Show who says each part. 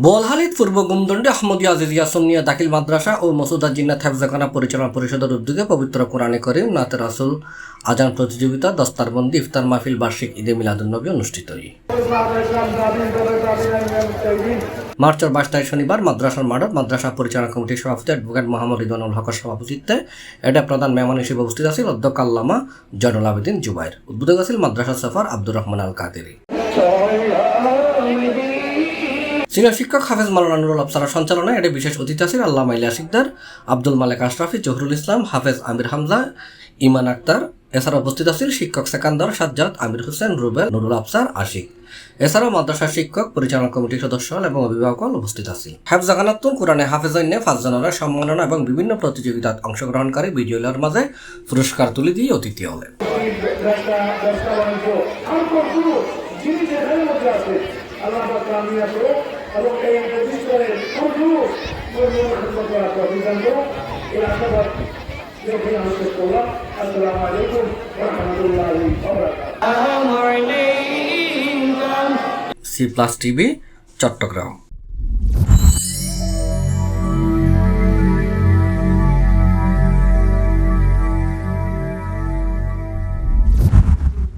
Speaker 1: বোয়ালহালীত পূর্ব গুমদণ্ডে আহমদিয়া আজিজিয়া সুন্নিয়া দাখিল মাদ্রাসা ও মসুদা জিন্নাত হেফজাখানা পরিচালনা পরিষদের উদ্যোগে পবিত্র কোরআনে করিম নাতে রাসূল আজান প্রতিযোগিতা, দস্তারবন্দি, ইফতার মাহফিল, বার্ষিক ঈদে মিলাদুন্নবী অনুষ্ঠিত। মার্চের 22 তারিখ শনিবার মাদ্রাসার মাঠত মাদ্রাসা পরিচালনা কমিটির সভাপতি অ্যাডভোকেট মোহাম্মদ রিদওয়ানুল হকের সভাপতিত্বে এটা প্রধান মেহমান হিসেবে উপস্থিত আছেন অধ্যক্ষ আল্লামা জয়নুল আবেদিন জুবাইর। উদ্বোধক আছেন মাদ্রাসা সফর আব্দুর রহমান আল কাদেরী। সিনিয়র শিক্ষক হাফেজ মাওলানা নুরুল আবসারের সঞ্চালনায় এটি বিশেষ অতিথি আছেন আল্লামা ইলিয়াস সিকদার, আব্দুল মালেক আশরাফি, জহুরুল ইসলাম, হাফেজ আমির হামজা, ইমান আক্তার। এছাড়া উপস্থিত আছেন শিক্ষক সেকান্দর, সাজ্জাদ, আমির হোসেন, রুবেল, নুরুল আবসার, আশিক। এছাড়াও মাদ্রাসার শিক্ষক, পরিচালনা কমিটির সদস্য এবং অভিভাবক উপস্থিত আছেন। হেফজাখানাতুন কোরআনে হাফেজাইনে 5 জনের সম্মাননা এবং বিভিন্ন প্রতিযোগিতায় অংশগ্রহণকারী বিজয়ীদের মাঝে পুরস্কার তুলে দিয়ে অতিথি হলেন। C+ TV, Chittagong.